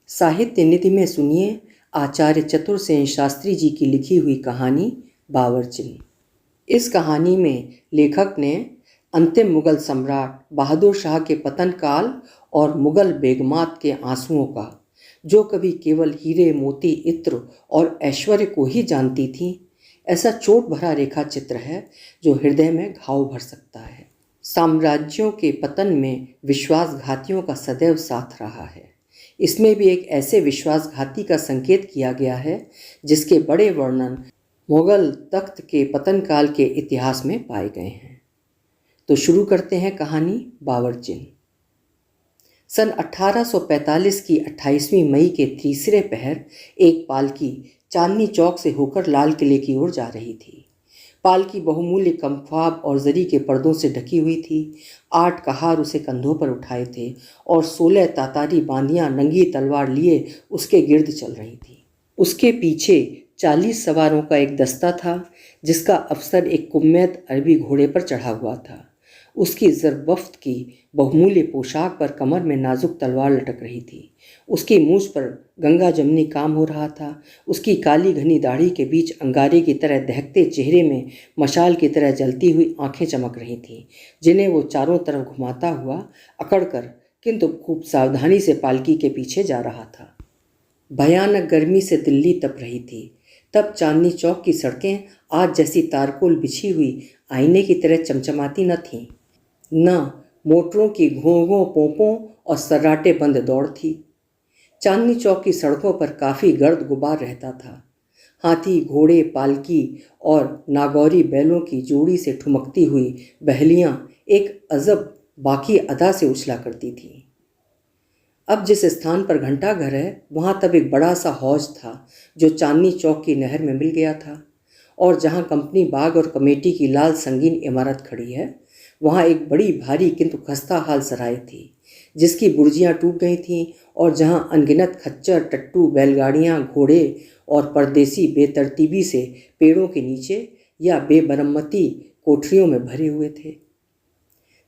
साहित्य निधि में सुनिए आचार्य चतुरसेन शास्त्री जी की लिखी हुई कहानी बावर्चीन। इस कहानी में लेखक ने अंतिम मुगल सम्राट बहादुर शाह के पतन काल और मुगल बेगमात के आंसुओं का, जो कभी केवल हीरे मोती इत्र और ऐश्वर्य को ही जानती थीं, ऐसा चोट भरा रेखा चित्र है जो हृदय में घाव भर सकता है। साम्राज्यों के पतन में विश्वासघातियों का सदैव साथ रहा है। इसमें भी एक ऐसे विश्वासघाती का संकेत किया गया है जिसके बड़े वर्णन मुगल तख्त के पतन काल के इतिहास में पाए गए हैं। तो शुरू करते हैं कहानी बावर्चीन। सन 1845 की 28वीं मई के तीसरे पहर एक पालकी चांदनी चौक से होकर लाल किले की ओर जा रही थी। पालकी बहुमूल्य कमख्वाब और जरी के पर्दों से ढकी हुई थी। 8 कहार उसे कंधों पर उठाए थे और 16 तातारी बांदियां नंगी तलवार लिए उसके गिर्द चल रही थी। उसके पीछे 40 सवारों का एक दस्ता था जिसका अफसर एक कुम्मैत अरबी घोड़े पर चढ़ा हुआ था। उसकी ज़रबफ्त की बहुमूल्य पोशाक पर कमर में नाजुक तलवार लटक रही थी। उसकी मूछ पर गंगा जमनी काम हो रहा था। उसकी काली घनी दाढ़ी के बीच अंगारे की तरह दहकते चेहरे में मशाल की तरह जलती हुई आंखें चमक रही थीं, जिन्हें वो चारों तरफ घुमाता हुआ अकड़कर किंतु खूब सावधानी से पालकी के पीछे जा रहा था। भयानक गर्मी से दिल्ली तप रही थी। तब चांदनी चौक की सड़कें आज जैसी तारकोल बिछी हुई आईने की तरह चमचमाती न थीं, न मोटरों की घों-घों पोंपों और सर्राटे बंद दौड़ थी। चांदनी चौक की सड़कों पर काफ़ी गर्द गुबार रहता था। हाथी, घोड़े, पालकी और नागौरी बैलों की जोड़ी से ठुमकती हुई बहलियां एक अजब बाकी अदा से उछला करती थीं। अब जिस स्थान पर घंटा घर है वहाँ तब एक बड़ा सा हौज था जो चांदनी चौक की नहर में मिल गया था, और जहाँ कंपनी बाग और कमेटी की लाल संगीन इमारत खड़ी है वहाँ एक बड़ी भारी किंतु खस्ता हाल सराय थी जिसकी बुर्जियाँ टूट गई थीं, और जहाँ अनगिनत खच्चर, टट्टू, बैलगाड़ियाँ, घोड़े और परदेसी बेतरतीबी से पेड़ों के नीचे या बेमरम्मती कोठरियों में भरे हुए थे।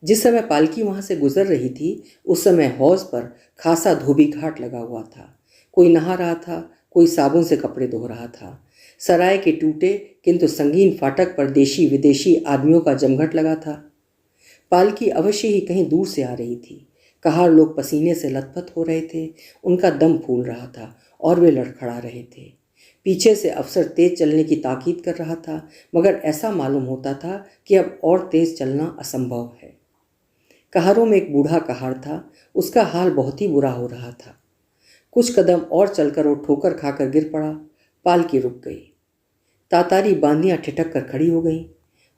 जिस समय पालकी वहाँ से गुजर रही थी उस समय हौज पर खासा धोबी घाट लगा हुआ था। कोई नहा रहा था, कोई साबुन से कपड़े धो रहा था। सराय के टूटे किंतु संगीन फाटक पर देशी विदेशी आदमियों का जमघट लगा था। पालकी अवश्य ही कहीं दूर से आ रही थी। कहार लोग पसीने से लथपथ हो रहे थे, उनका दम फूल रहा था और वे लड़खड़ा रहे थे। पीछे से अफसर तेज चलने की ताकीद कर रहा था, मगर ऐसा मालूम होता था कि अब और तेज चलना असंभव है। कहारों में एक बूढ़ा कहार था, उसका हाल बहुत ही बुरा हो रहा था। कुछ कदम और चलकर वो ठोकर खाकर गिर पड़ा। पालकी रुक गई। तातारी बांदियां ठिठक कर खड़ी हो गईं।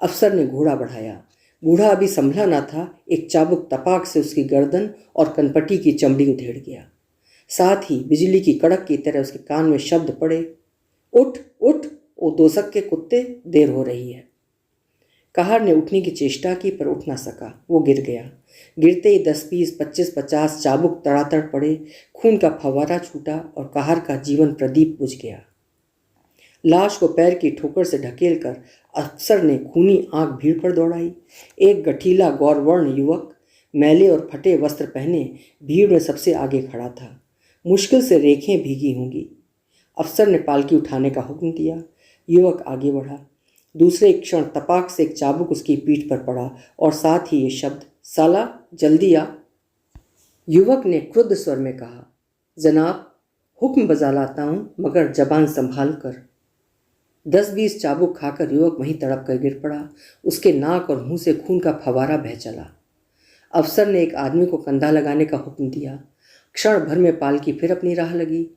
अफसर ने घोड़ा बढ़ाया। बूढ़ा अभी संभला ना था, एक चाबुक तपाक से उसकी गर्दन और कनपटी की चमड़ी उधेड़ गया। साथ ही बिजली की कड़क की तरह उसके कान में शब्द पड़े, उठ उठ, ओ दोजख के कुत्ते, देर हो रही है। कहार ने उठने की चेष्टा की पर उठ ना सका, वो गिर गया। गिरते ही 10, 20, 25, 50 चाबुक तड़ातड़ पड़े। खून का फव्वारा छूटा और कहार का जीवन प्रदीप बुझ गया। लाश को पैर की ठोकर से ढकेलकर अफसर ने खूनी आंख भीड़ पर दौड़ाई। एक गठीला गौरवर्ण युवक मैले और फटे वस्त्र पहने भीड़ में सबसे आगे खड़ा था। मुश्किल से रेखें भीगी होंगी। अफसर ने पालकी उठाने का हुक्म दिया। युवक आगे बढ़ा। दूसरे क्षण तपाक से एक चाबुक उसकी पीठ पर पड़ा और साथ ही ये शब्द, साला जल्दी आ। युवक ने क्रुद्ध स्वर में कहा, जनाब हुक्म बजा लाता हूँ मगर जबान संभाल कर। 10-20 चाबुक खाकर युवक वहीं तड़प कर गिर पड़ा। उसके नाक और मुंह से खून का फवारा बह चला। अफसर ने एक आदमी को कंधा लगाने का हुक्म दिया। क्षण भर में पालकी फिर अपनी राह लगी।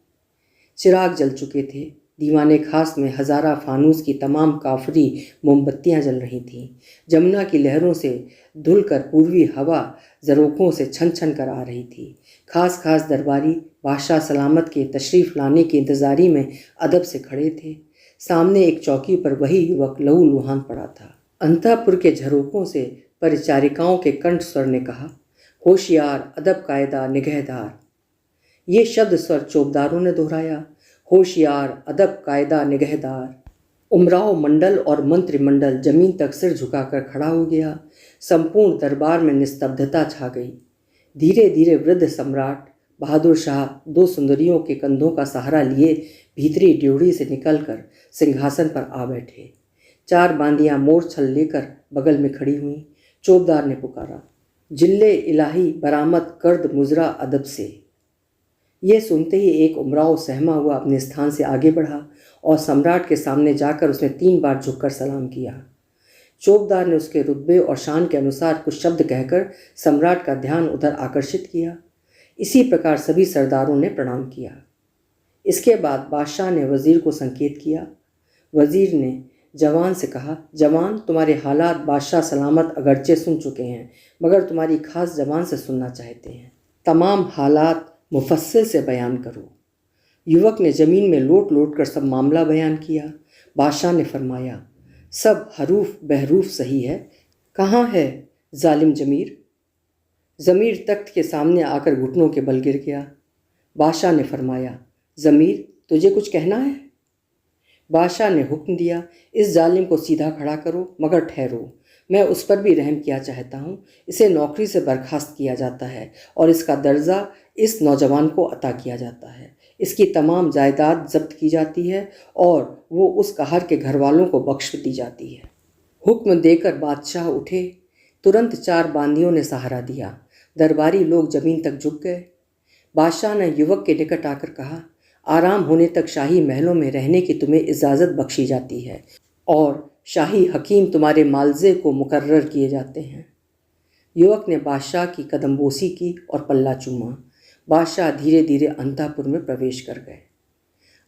चिराग जल चुके थे। दीवाने खास में हजारा फानूस की तमाम काफरी मोमबत्तियां जल रही थीं। जमुना की लहरों से धुलकर पूर्वी हवा जरोखों से छन छन कर आ रही थी। खास खास दरबारी बादशाह सलामत के तशरीफ लाने की इंतजारी में अदब से खड़े थे। सामने एक चौकी पर वही युवक लहूलुहान पड़ा था। अंतःपुर के झरोकों से परिचारिकाओं के कंठ स्वर ने कहा, होशियार, अदब कायदा, निगहदार। ये शब्द स्वर चौबदारों ने दोहराया, होशियार, अदब कायदा, निगहदार। उमराव मंडल और मंत्रिमंडल जमीन तक सिर झुकाकर खड़ा हो गया। संपूर्ण दरबार में निस्तब्धता छा गई। धीरे धीरे वृद्ध सम्राट बहादुर शाह दो सुंदरियों के कंधों का सहारा लिए भीतरी ड्योढ़ी से निकलकर सिंहासन पर आ बैठे। 4 बांदियां मोर छल लेकर बगल में खड़ी हुईं। चौबदार ने पुकारा, जिल्ले इलाही बरामद कर्द मुजरा अदब से। यह सुनते ही एक उमराव सहमा हुआ अपने स्थान से आगे बढ़ा और सम्राट के सामने जाकर उसने 3 बार झुककर सलाम किया। चौबदार ने उसके रुतबे और शान के अनुसार कुछ शब्द कहकर सम्राट का ध्यान उधर आकर्षित किया। इसी प्रकार सभी सरदारों ने प्रणाम किया। इसके बाद बादशाह ने वजीर को संकेत किया। वजीर ने जवान से कहा, जवान, तुम्हारे हालात बादशाह सलामत अगरचे सुन चुके हैं, मगर तुम्हारी खास जबान से सुनना चाहते हैं। तमाम हालात मुफस्सिल से बयान करो। युवक ने ज़मीन में लोट लोट कर सब मामला बयान किया। बादशाह ने फरमाया, सब हरूफ बहरूफ सही है। कहाँ है जालिम जमीर? ज़मीर तख्त के सामने आकर घुटनों के बल गिर गया। बादशाह ने फरमाया, ज़मीर, तुझे कुछ कहना है? बादशाह ने हुक्म दिया, इस जालिम को सीधा खड़ा करो, मगर ठहरो, मैं उस पर भी रहम किया चाहता हूँ। इसे नौकरी से बर्खास्त किया जाता है और इसका दर्जा इस नौजवान को अता किया जाता है। इसकी तमाम जायदाद जब्त की जाती है और वो उस कहर के घर वालों को बख्श दी जाती है। हुक्म देकर बादशाह उठे। तुरंत 4 बांदियों ने सहारा दिया। दरबारी लोग ज़मीन तक झुक गए। बादशाह ने युवक के निकट आकर कहा, आराम होने तक शाही महलों में रहने की तुम्हें इजाज़त बख्शी जाती है और शाही हकीम तुम्हारे मालजे को मुकर्रर किए जाते हैं। युवक ने बादशाह की कदमबोसी की और पल्ला चूमा। बादशाह धीरे धीरे अंतापुर में प्रवेश कर गए।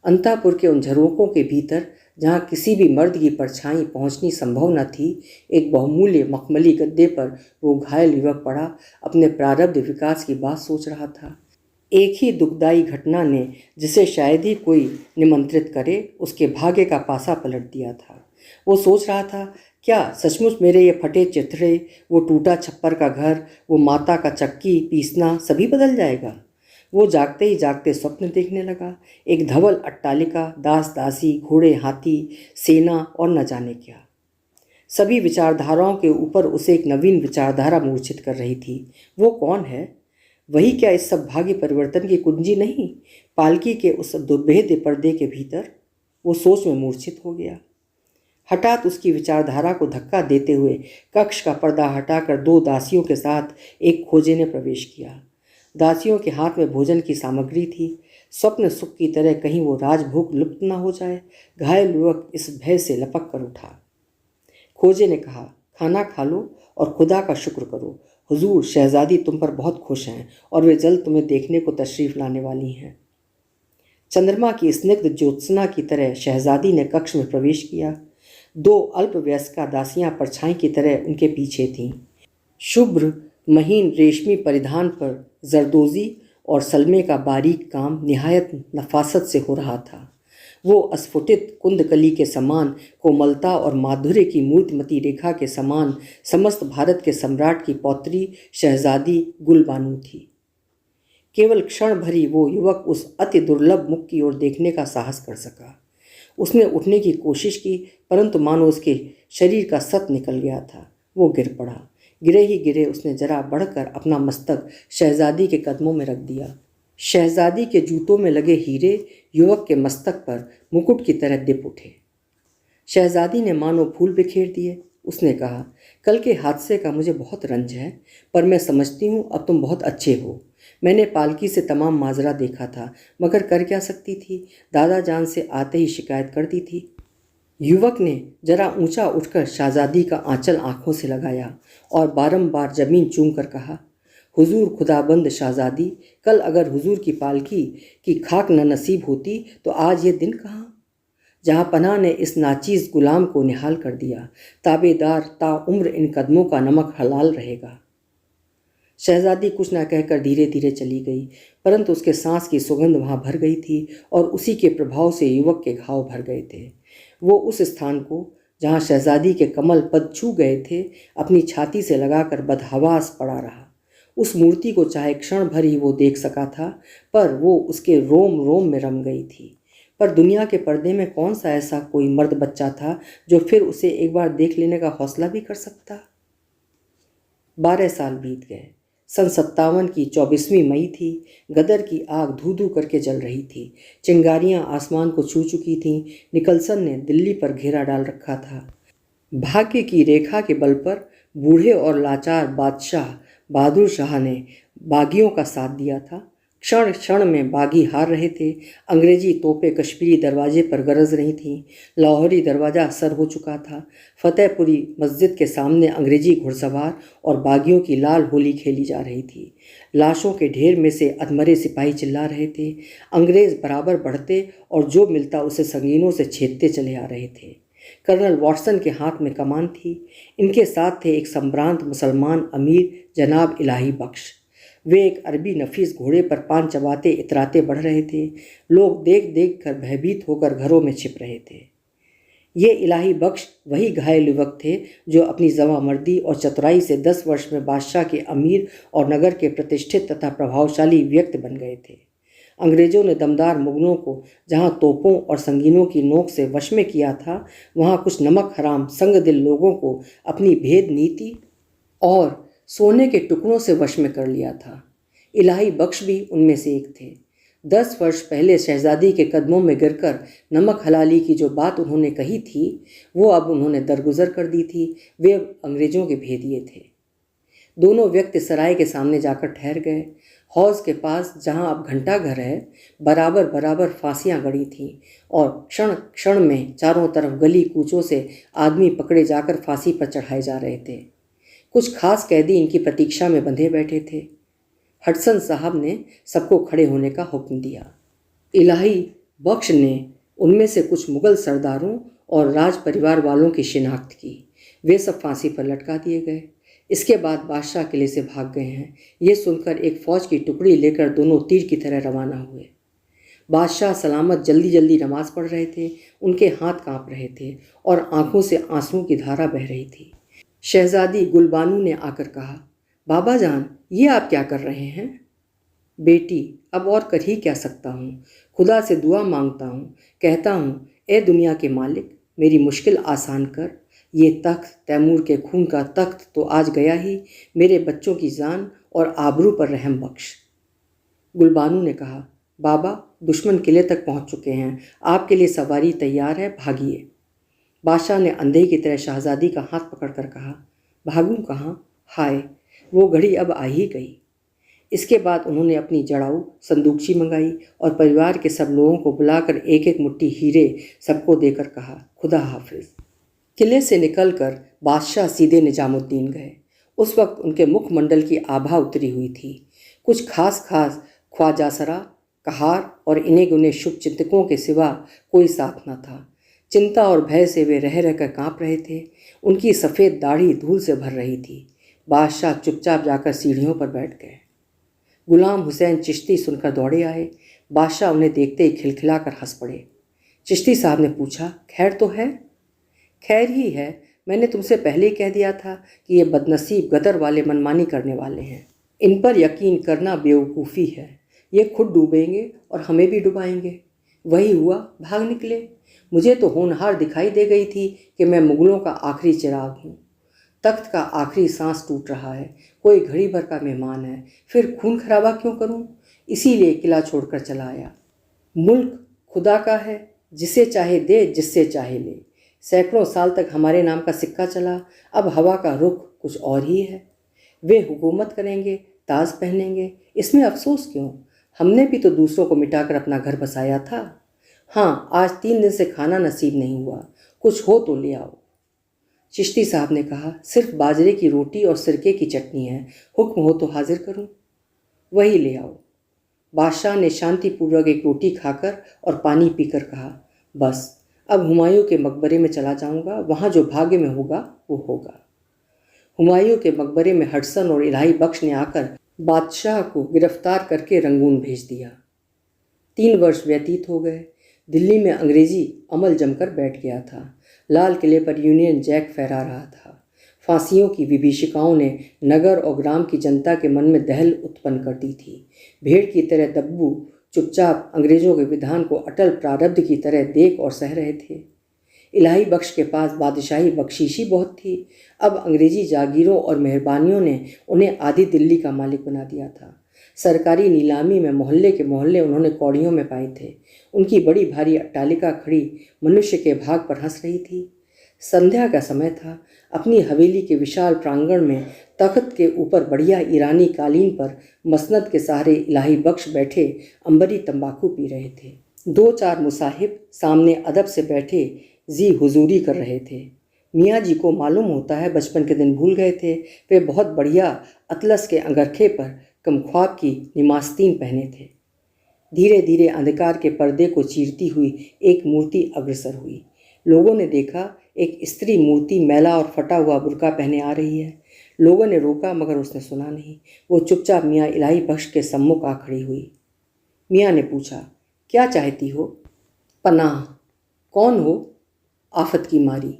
अंतापुर के उन झरोकों के भीतर, जहाँ किसी भी मर्द की परछाई पहुँचनी संभव न थी, एक बहुमूल्य मखमली गद्दे पर वो घायल युवक पड़ा अपने प्रारब्ध विकास की बात सोच रहा था। एक ही दुखदाई घटना ने, जिसे शायद ही कोई निमंत्रित करे, उसके भाग्य का पासा पलट दिया था। वो सोच रहा था, क्या सचमुच मेरे ये फटे चिथड़े, वो टूटा छप्पर का घर, वो माता का चक्की पीसना सभी बदल जाएगा? वो जागते ही जागते स्वप्न देखने लगा। एक धवल अट्टालिका, दास दासी, घोड़े हाथी, सेना और न जाने क्या। सभी विचारधाराओं के ऊपर उसे एक नवीन विचारधारा मूर्छित कर रही थी। वो कौन है? वही क्या इस सब भाग्य परिवर्तन की कुंजी नहीं, पालकी के उस दुर्भेद्य पर्दे के भीतर? वो सोच में मूर्छित हो गया। हठात उसकी विचारधारा को धक्का देते हुए कक्ष का पर्दा हटाकर 2 दासियों के साथ एक खोजे ने प्रवेश किया। दासियों के हाथ में भोजन की सामग्री थी। स्वप्न सुख की तरह कहीं वो राजभोग लुप्त न हो जाए। घायल युवक इस भय से लपक कर उठा। खोजे ने कहा, खाना खा लो और खुदा का शुक्र करो। हुजूर, शहजादी तुम पर बहुत खुश हैं और वे जल्द तुम्हें देखने को तशरीफ़ लाने वाली हैं। चंद्रमा की स्निग्ध ज्योत्सना की तरह शहजादी ने कक्ष में प्रवेश किया। 2 अल्पवयस्का दासियां परछाई की तरह उनके पीछे थीं। शुभ्र महीन रेशमी परिधान पर जरदोजी और सलमे का बारीक काम निहायत नफासत से हो रहा था। वो अस्फुटित कुंदकली के समान कोमलता और माधुर्य की मूर्तिमती रेखा के समान समस्त भारत के सम्राट की पौत्री शहजादी गुलबानू थी। केवल क्षण भरी वो युवक उस अति दुर्लभ मुख की ओर देखने का साहस कर सका। उसने उठने की कोशिश की, परंतु मानो उसके शरीर का सत निकल गया था। वो गिर पड़ा। गिरे ही गिरे उसने जरा बढ़कर अपना मस्तक शहजादी के कदमों में रख दिया। शहजादी के जूतों में लगे हीरे युवक के मस्तक पर मुकुट की तरह दिप उठे। शहजादी ने मानो फूल बिखेर दिए। उसने कहा, कल के हादसे का मुझे बहुत रंज है, पर मैं समझती हूँ अब तुम बहुत अच्छे हो। मैंने पालकी से तमाम माजरा देखा था, मगर कर क्या सकती थी, दादा जान से आते ही शिकायत कर दी थी। युवक ने जरा ऊंचा उठकर शहजादी का आंचल आंखों से लगाया और बारंबार जमीन चूमकर कहा, हुजूर खुदाबंद शहजादी, कल अगर हुजूर की पालकी की खाक न नसीब होती तो आज ये दिन कहाँ। जहाँ पनाह ने इस नाचीज़ गुलाम को निहाल कर दिया, ताबेदार ताउम्र इन कदमों का नमक हलाल रहेगा। शहजादी कुछ न कहकर धीरे धीरे चली गई, परंतु उसके सांस की सुगंध वहाँ भर गई थी और उसी के प्रभाव से युवक के घाव भर गए थे। वो उस स्थान को जहाँ शहजादी के कमल पद छू गए थे अपनी छाती से लगाकर बदहवास पड़ा रहा। उस मूर्ति को चाहे क्षण भर ही वो देख सका था, पर वो उसके रोम रोम में रम गई थी। पर दुनिया के पर्दे में कौन सा ऐसा कोई मर्द बच्चा था जो फिर उसे एक बार देख लेने का हौसला भी कर सकता। 12 साल बीत गए। सन 57 की 24वीं मई थी। गदर की आग धू धू करके जल रही थी। चिंगारियां आसमान को छू चुकी थीं। निकलसन ने दिल्ली पर घेरा डाल रखा था। भाग्य की रेखा के बल पर बूढ़े और लाचार बादशाह बहादुर शाह ने बागियों का साथ दिया था। क्षण क्षण में बागी हार रहे थे। अंग्रेजी तोपें कश्मीरी दरवाजे पर गरज रही थीं। लाहौरी दरवाज़ा सर हो चुका था। फतेहपुरी मस्जिद के सामने अंग्रेजी घुड़सवार और बागियों की लाल होली खेली जा रही थी। लाशों के ढेर में से अधमरे सिपाही चिल्ला रहे थे। अंग्रेज बराबर बढ़ते और जो मिलता उसे संगीनों से छेदते चले आ रहे थे। कर्नल वॉटसन के हाथ में कमान थी। इनके साथ थे एक संभ्रांत मुसलमान अमीर जनाब इलाही बख्श। वे एक अरबी नफीस घोड़े पर पान चबाते इतराते बढ़ रहे थे। लोग देख देख कर भयभीत होकर घरों में छिप रहे थे। ये इलाही बख्श वही घायल युवक थे जो अपनी जवामर्दी और चतुराई से 10 वर्ष में बादशाह के अमीर और नगर के प्रतिष्ठित तथा प्रभावशाली व्यक्ति बन गए थे। अंग्रेजों ने दमदार मुगलों को जहां तोपों और संगीनों की नोक से वश में किया था, वहां कुछ नमक हराम संगदिल लोगों को अपनी भेद नीति और सोने के टुकड़ों से वश में कर लिया था। इलाही बख्श भी उनमें से एक थे। 10 वर्ष पहले शहजादी के कदमों में गिरकर नमक हलाली की जो बात उन्होंने कही थी, वो अब उन्होंने दरगुजर कर दी थी। वे अब अंग्रेजों के भेदिए थे। दोनों व्यक्ति सराय के सामने जाकर ठहर गए। हौज के पास जहां अब घंटा घर है, बराबर बराबर फांसियां गड़ी थीं और क्षण क्षण में चारों तरफ गली कूचों से आदमी पकड़े जाकर फांसी पर चढ़ाए जा रहे थे। कुछ खास कैदी इनकी प्रतीक्षा में बंधे बैठे थे। हडसन साहब ने सबको खड़े होने का हुक्म दिया। इलाही बख्श ने उनमें से कुछ मुगल सरदारों और राज परिवार वालों की शिनाख्त की। वे सब फांसी पर लटका दिए गए। इसके बाद बादशाह किले से भाग गए हैं, ये सुनकर एक फौज की टुकड़ी लेकर दोनों तीर की तरह रवाना हुए। बादशाह सलामत जल्दी जल्दी नमाज पढ़ रहे थे। उनके हाथ कांप रहे थे और आंखों से आंसुओं की धारा बह रही थी। शहजादी गुलबानू ने आकर कहा, बाबा जान, ये आप क्या कर रहे हैं? बेटी, अब और कर ही क्या सकता हूँ। खुदा से दुआ मांगता हूँ, कहता हूँ, ए दुनिया के मालिक, मेरी मुश्किल आसान कर। ये तख्त, तैमूर के खून का तख्त तो आज गया ही, मेरे बच्चों की जान और आबरू पर रहम बख्श। गुलबानू ने कहा, बाबा, दुश्मन किले तक पहुँच चुके हैं। आपके लिए सवारी तैयार है, भागिए। बादशाह ने अंधे की तरह शहजादी का हाथ पकड़कर कहा, भागूं कहाँ? हाय, वो घड़ी अब आ ही गई। इसके बाद उन्होंने अपनी जड़ाऊ संदूकची मंगाई और परिवार के सब लोगों को बुलाकर एक एक मुट्ठी हीरे सबको देकर कहा, खुदा हाफिज। किले से निकलकर बादशाह सीधे निजामुद्दीन गए। उस वक्त उनके मुखमंडल की आभा उतरी हुई थी। कुछ खास ख्वाजासरा, कहार और इन्हें गुने शुभ चिंतकों के सिवा कोई साथ न था। चिंता और भय से वे रह रहकर काँप रहे थे। उनकी सफ़ेद दाढ़ी धूल से भर रही थी। बादशाह चुपचाप जाकर सीढ़ियों पर बैठ गए। गुलाम हुसैन चिश्ती सुनकर दौड़े आए। बादशाह उन्हें देखते ही खिलखिलाकर हंस पड़े। चिश्ती साहब ने पूछा, खैर तो है? खैर ही है। मैंने तुमसे पहले ही कह दिया था कि ये बदनसीब गदर वाले मनमानी करने वाले हैं। इन पर यकीन करना बेवकूफ़ी है। ये खुद डूबेंगे और हमें भी डुबाएंगे। वही हुआ, भाग निकले। मुझे तो होनहार दिखाई दे गई थी कि मैं मुगलों का आखिरी चिराग हूँ। तख्त का आखिरी सांस टूट रहा है। कोई घड़ी भर का मेहमान है, फिर खून खराबा क्यों करूँ? इसीलिए किला छोड़कर चला आया। मुल्क खुदा का है, जिसे चाहे दे, जिससे चाहे ले। सैकड़ों साल तक हमारे नाम का सिक्का चला, अब हवा का रुख कुछ और ही है। वे हुकूमत करेंगे, ताज पहनेंगे, इसमें अफसोस क्यों? हमने भी तो दूसरों को मिटाकर अपना घर बसाया था। हाँ, आज 3 दिन से खाना नसीब नहीं हुआ, कुछ हो तो ले आओ। चिश्ती साहब ने कहा, सिर्फ बाजरे की रोटी और सिरके की चटनी है, हुक्म हो तो हाजिर करूं? वही ले आओ। बादशाह ने शांतिपूर्वक एक रोटी खाकर और पानी पीकर कहा, बस अब हुमायूं के मकबरे में चला जाऊंगा, वहाँ जो भाग्य में होगा वो होगा। हुमायूं के मकबरे में हडसन और इलाही बख्श ने आकर बादशाह को गिरफ्तार करके रंगून भेज दिया। 3 वर्ष व्यतीत हो गए। दिल्ली में अंग्रेजी अमल जमकर बैठ गया था। लाल किले पर यूनियन जैक फहरा रहा था। फांसियों की विभीषिकाओं ने नगर और ग्राम की जनता के मन में दहल उत्पन्न कर दी थी। भेड़ की तरह दब्बू चुपचाप अंग्रेजों के विधान को अटल प्रारब्ध की तरह देख और सह रहे थे। इलाही बख्श के पास बादशाही बख्शीशी बहुत थी। अब अंग्रेजी जागीरों और मेहरबानियों ने उन्हें आधी दिल्ली का मालिक बना दिया था। सरकारी नीलामी में मोहल्ले के मोहल्ले उन्होंने कौड़ियों में पाए थे। उनकी बड़ी भारी अट्टालिका खड़ी मनुष्य के भाग पर हंस रही थी। संध्या का समय था। अपनी हवेली के विशाल प्रांगण में तख्त के ऊपर बढ़िया ईरानी कालीन पर मसनद के सहारे इलाही बख्श बैठे अंबरी तंबाकू पी रहे थे। 2-4 मुसाहिब सामने अदब से बैठे जी हुजूरी कर रहे थे। मियाँ जी को मालूम होता है बचपन के दिन भूल गए थे। वे बहुत बढ़िया अतलस के अंगरखे पर कमख्वाब की निमास्तीन पहने थे। धीरे धीरे अंधकार के पर्दे को चीरती हुई एक मूर्ति अग्रसर हुई। लोगों ने देखा एक स्त्री मूर्ति मैला और फटा हुआ बुर्का पहने आ रही है। लोगों ने रोका मगर उसने सुना नहीं। वो चुपचाप मियाँ इलाही बख्श के सम्मुख आ खड़ी हुई। मियाँ ने पूछा, क्या चाहती हो? पनाह। कौन हो? आफत की मारी।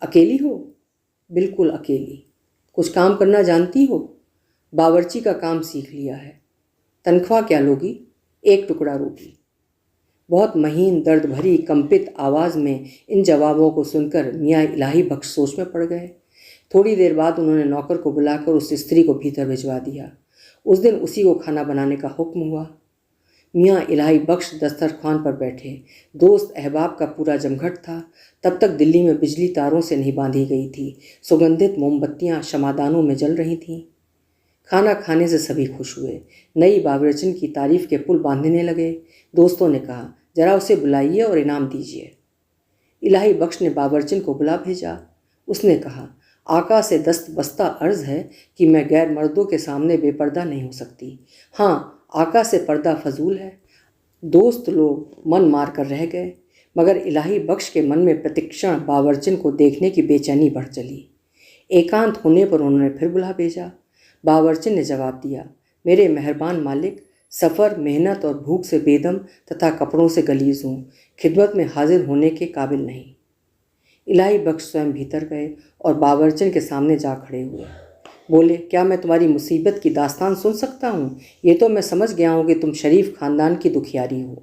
अकेली हो? बिल्कुल अकेली। कुछ काम करना जानती हो? बावर्ची का काम सीख लिया है। तनख्वाह क्या लोगी? 1 टुकड़ा रोटी। बहुत महीन दर्द भरी कंपित आवाज़ में इन जवाबों को सुनकर मियाँ इलाही बख्श सोच में पड़ गए। थोड़ी देर बाद उन्होंने नौकर को बुलाकर उस स्त्री को भीतर भिजवा दिया। उस दिन उसी को खाना बनाने का हुक्म हुआ। मियाँ इलाही बख्श दस्तरखान पर बैठे। दोस्त अहबाब का पूरा जमघट था। तब तक दिल्ली में बिजली तारों से नहीं बांधी गई थी। सुगंधित मोमबत्तियाँ शमादानों में जल रही थीं। खाना खाने से सभी खुश हुए। नई बावर्चन की तारीफ के पुल बांधने लगे। दोस्तों ने कहा, जरा उसे बुलाइए और इनाम दीजिए। इलाही बख्श ने बावर्चन को बुला भेजा। उसने कहा, आका से दस्त बस्ता अर्ज है कि मैं गैर मर्दों के सामने बेपर्दा नहीं हो सकती। हाँ, आका से पर्दा फजूल है। दोस्त लोग मन मार कर रह गए, मगर इलाही बख्श के मन में प्रतिक्षण बावर्चन को देखने की बेचैनी बढ़ चली। एकांत होने पर उन्होंने फिर बुला भेजा। बावर्चन ने जवाब दिया, मेरे मेहरबान मालिक, सफ़र, मेहनत और भूख से बेदम तथा कपड़ों से गलीज हूँ, खिदमत में हाजिर होने के काबिल नहीं। इलाही बख्श स्वयं भीतर गए और बावर्चन के सामने जा खड़े हुए। बोले, क्या मैं तुम्हारी मुसीबत की दास्तान सुन सकता हूँ? ये तो मैं समझ गया हूँ कि तुम शरीफ खानदान की दुखियारी हो।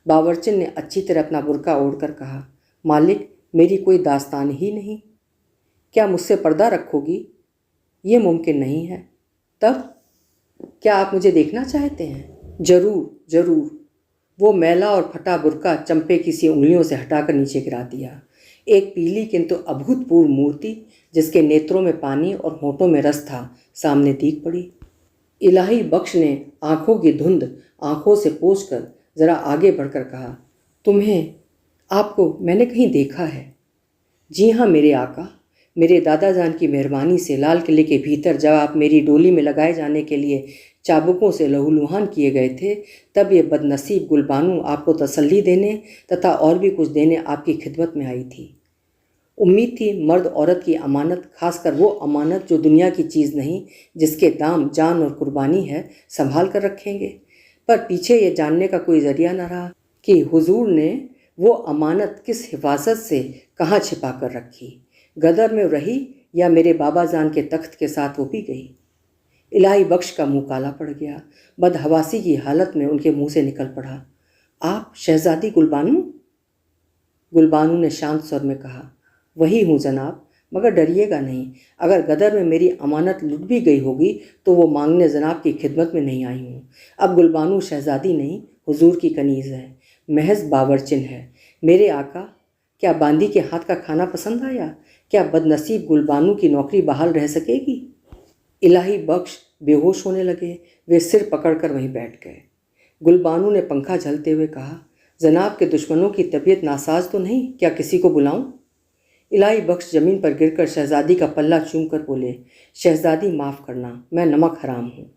बावर्चन ने अच्छी तरह अपना बुर्का ओढ़कर कहा, मालिक, मेरी कोई दास्तान ही नहीं। क्या मुझसे पर्दा रखोगी? ये मुमकिन नहीं है। तब क्या आप मुझे देखना चाहते हैं? जरूर जरूर। वो मैला और फटा बुर्का चंपे की सी उंगलियों से हटाकर नीचे गिरा दिया। एक पीली किंतु अभूतपूर्व मूर्ति, जिसके नेत्रों में पानी और होठों में रस था, सामने दिख पड़ी। इलाही बख्श ने आंखों की धुंध आंखों से पोंछकर जरा आगे बढ़कर कहा, तुम्हें, आपको मैंने कहीं देखा है। जी हाँ मेरे आका, मेरे दादाजान की मेहरबानी से लाल किले के भीतर जब आप मेरी डोली में लगाए जाने के लिए चाबुकों से लहूलुहान किए गए थे, तब ये बदनसीब गुलबानू आपको तसल्ली देने तथा और भी कुछ देने आपकी खिदमत में आई थी। उम्मीद थी मर्द औरत की अमानत, खासकर वो अमानत जो दुनिया की चीज़ नहीं, जिसके दाम जान और कुर्बानी है, संभाल कर रखेंगे। पर पीछे ये जानने का कोई जरिया न रहा कि हुजूर ने वो अमानत किस हिफाजत से कहाँ छिपा कर रखी। गदर में रही या मेरे बाबा जान के तख्त के साथ वो भी गई। इलाही बख्श का मुंह काला पड़ गया। बदहवासी की हालत में उनके मुंह से निकल पड़ा, आप शहजादी गुलबानू? गुलबानू ने शांत स्वर में कहा, वही हूँ जनाब, मगर डरिएगा नहीं। अगर गदर में मेरी अमानत लुट भी गई होगी तो वो मांगने जनाब की खिदमत में नहीं आई हूँ। अब गुलबानू शहजादी नहीं, हुजूर की कनीज़ है, महज बावर्चिन है। मेरे आका, क्या बांदी के हाथ का खाना पसंद आया? क्या बदनसीब गुलबानू की नौकरी बहाल रह सकेगी? इलाही बख्श बेहोश होने लगे। वे सिर पकड़कर वहीं बैठ गए। गुलबानू ने पंखा झलते हुए कहा, जनाब के दुश्मनों की तबीयत नासाज तो नहीं? क्या किसी को बुलाऊं? इलाही बख्श जमीन पर गिरकर शहजादी का पल्ला चूम कर बोले, शहजादी माफ़ करना, मैं नमक हराम हूँ।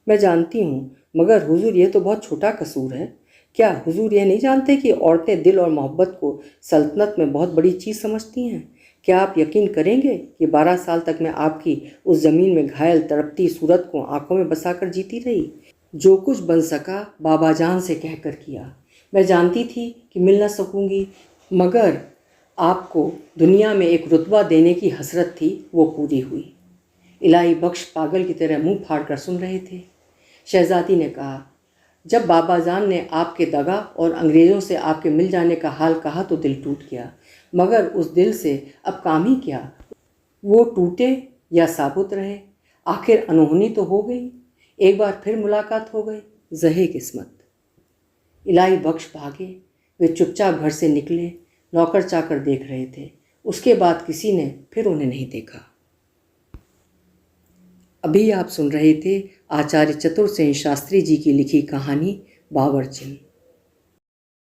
मैं जानती हूँ, मगर हुजूर ये तो बहुत छोटा कसूर है। क्या हुजूर यह नहीं जानते कि औरतें दिल और मोहब्बत को सल्तनत में बहुत बड़ी चीज़ समझती हैं? क्या आप यकीन करेंगे कि 12 साल तक मैं आपकी उस ज़मीन में घायल तड़पती सूरत को आंखों में बसाकर जीती रही? जो कुछ बन सका बाबा जान से कहकर किया। मैं जानती थी कि मिल न सकूंगी, मगर आपको दुनिया में एक रुतबा देने की हसरत थी, वो पूरी हुई। इलाही बख्श पागल की तरह मुंह फाड़ कर सुन रहे थे। शहजादी ने कहा, जब बाबा जान ने आपके दगा और अंग्रेज़ों से आपके मिल जाने का हाल कहा तो दिल टूट गया, मगर उस दिल से अब काम ही क्या। वो टूटे या साबुत रहे, आखिर अनहोनी तो हो गई। एक बार फिर मुलाकात हो गई, ज़हे किस्मत। इलाही बख्श भागे। वे चुपचाप घर से निकले। नौकर चाकर देख रहे थे। उसके बाद किसी ने फिर उन्हें नहीं देखा। अभी आप सुन रहे थे आचार्य चतुर सेन शास्त्री जी की लिखी कहानी बावर्चन।